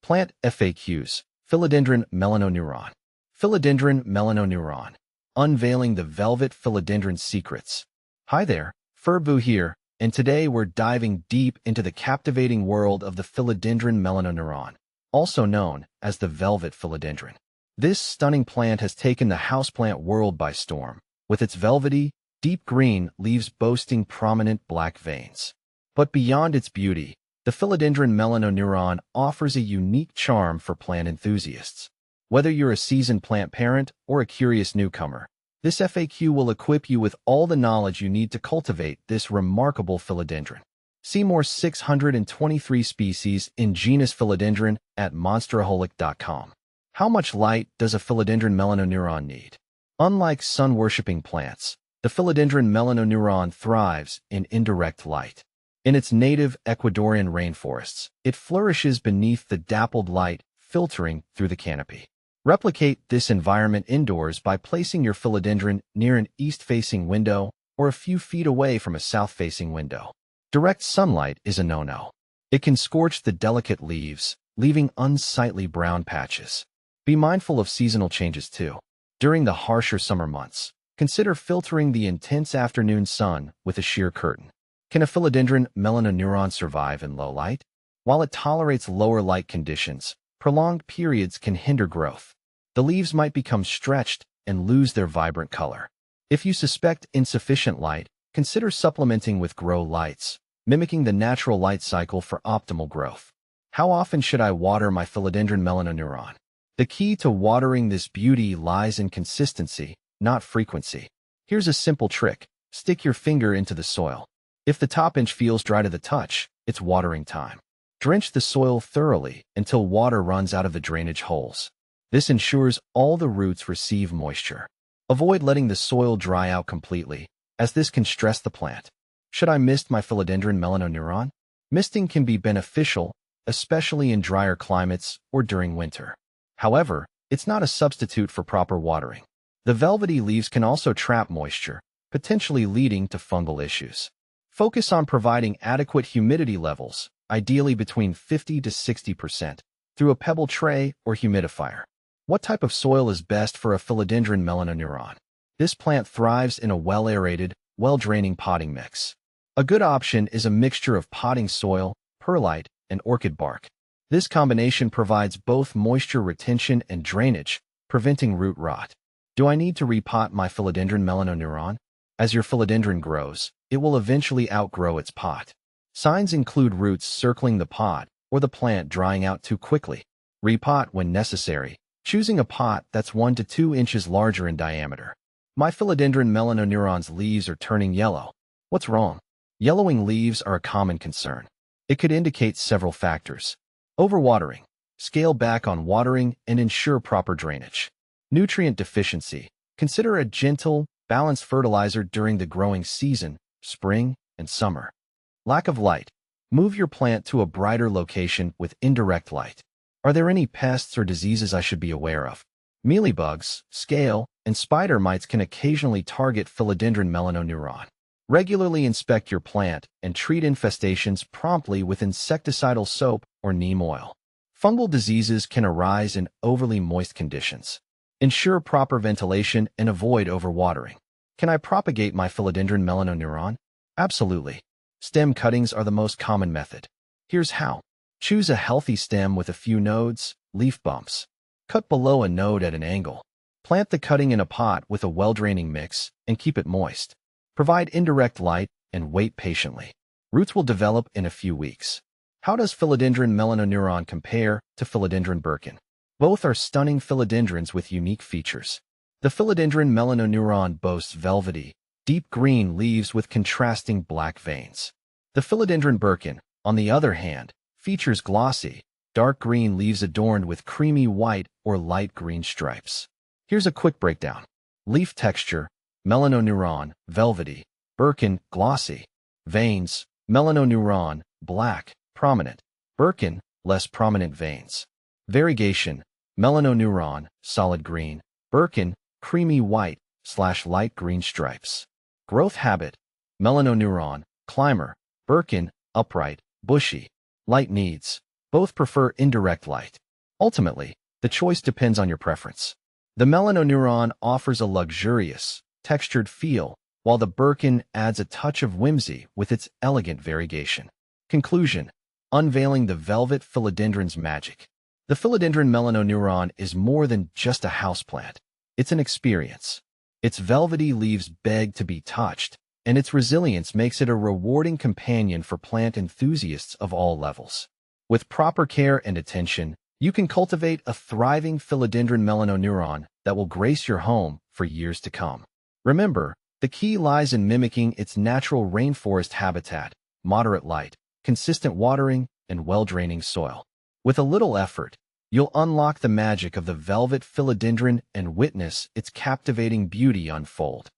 Plant FAQs. Philodendron Melanoneuron. Philodendron Melanoneuron. Unveiling the velvet philodendron secrets. Hi there, Furbu here, and today we're diving deep into the captivating world of the Philodendron Melanoneuron, also known as the velvet philodendron. This stunning plant has taken the houseplant world by storm, with its velvety, deep green leaves boasting prominent black veins. But beyond its beauty, the Philodendron Melanoneuron offers a unique charm for plant enthusiasts. Whether you're a seasoned plant parent or a curious newcomer, this FAQ will equip you with all the knowledge you need to cultivate this remarkable philodendron. See more 623 species in genus Philodendron at monsteraholic.com. How much light does a Philodendron Melanoneuron need? Unlike sun-worshipping plants, the Philodendron Melanoneuron thrives in indirect light. In its native Ecuadorian rainforests, it flourishes beneath the dappled light filtering through the canopy. Replicate this environment indoors by placing your philodendron near an east-facing window or a few feet away from a south-facing window. Direct sunlight is a no-no. It can scorch the delicate leaves, leaving unsightly brown patches. Be mindful of seasonal changes too. During the harsher summer months, consider filtering the intense afternoon sun with a sheer curtain. Can a Philodendron Melanoneuron survive in low light? While it tolerates lower light conditions, prolonged periods can hinder growth. The leaves might become stretched and lose their vibrant color. If you suspect insufficient light, consider supplementing with grow lights, mimicking the natural light cycle for optimal growth. How often should I water my Philodendron Melanoneuron? The key to watering this beauty lies in consistency, not frequency. Here's a simple trick. Stick your finger into the soil. If the top inch feels dry to the touch, it's watering time. Drench the soil thoroughly until water runs out of the drainage holes. This ensures all the roots receive moisture. Avoid letting the soil dry out completely, as this can stress the plant. Should I mist my Philodendron Melanoneuron? Misting can be beneficial, especially in drier climates or during winter. However, it's not a substitute for proper watering. The velvety leaves can also trap moisture, potentially leading to fungal issues. Focus on providing adequate humidity levels, ideally between 50 to 60%, through a pebble tray or humidifier. What type of soil is best for a Philodendron Melanoneuron? This plant thrives in a well-aerated, well-draining potting mix. A good option is a mixture of potting soil, perlite, and orchid bark. This combination provides both moisture retention and drainage, preventing root rot. Do I need to repot my Philodendron Melanoneuron? As your philodendron grows, it will eventually outgrow its pot. Signs include roots circling the pot or the plant drying out too quickly. Repot when necessary, choosing a pot that's 1 to 2 inches larger in diameter. My Philodendron Melanoneuron's leaves are turning yellow. What's wrong? Yellowing leaves are a common concern. It could indicate several factors. Overwatering. Scale back on watering and ensure proper drainage. Nutrient deficiency. Consider a gentle, balanced fertilizer during the growing season, spring and summer. Lack of light. Move your plant to a brighter location with indirect light. Are there any pests or diseases I should be aware of? Mealybugs, scale, and spider mites can occasionally target Philodendron Melanoneuron. Regularly inspect your plant and treat infestations promptly with insecticidal soap or neem oil. Fungal diseases can arise in overly moist conditions. Ensure proper ventilation and avoid overwatering. Can I propagate my Philodendron Melanoneuron? Absolutely. Stem cuttings are the most common method. Here's how. Choose a healthy stem with a few nodes, leaf bumps. Cut below a node at an angle. Plant the cutting in a pot with a well-draining mix and keep it moist. Provide indirect light and wait patiently. Roots will develop in a few weeks. How does Philodendron Melanoneuron compare to Philodendron Birkin? Both are stunning philodendrons with unique features. The Philodendron Melanoneuron boasts velvety, deep green leaves with contrasting black veins. The Philodendron Birkin, on the other hand, features glossy, dark green leaves adorned with creamy white or light green stripes. Here's a quick breakdown. Leaf texture: Melanoneuron, velvety; Birkin, glossy. Veins: Melanoneuron, black, prominent; Birkin, less prominent veins. Variegation: Melanoneuron, solid green; Birkin, creamy white/light green stripes. Growth habit: Melanoneuron, climber; Birkin, upright, bushy. Light needs: Both prefer indirect light. Ultimately, the choice depends on your preference. The Melanoneuron offers a luxurious, textured feel, while the Birkin adds a touch of whimsy with its elegant variegation. Conclusion: unveiling the velvet philodendron's magic. The philodendron Melanoneuron is more than just a houseplant. It's an experience. Its velvety leaves beg to be touched, and its resilience makes it a rewarding companion for plant enthusiasts of all levels. With proper care and attention, you can cultivate a thriving philodendron Melanoneuron that will grace your home for years to come. Remember, the key lies in mimicking its natural rainforest habitat: moderate light, consistent watering, and well-draining soil. With a little effort, you'll unlock the magic of the velvet philodendron and witness its captivating beauty unfold.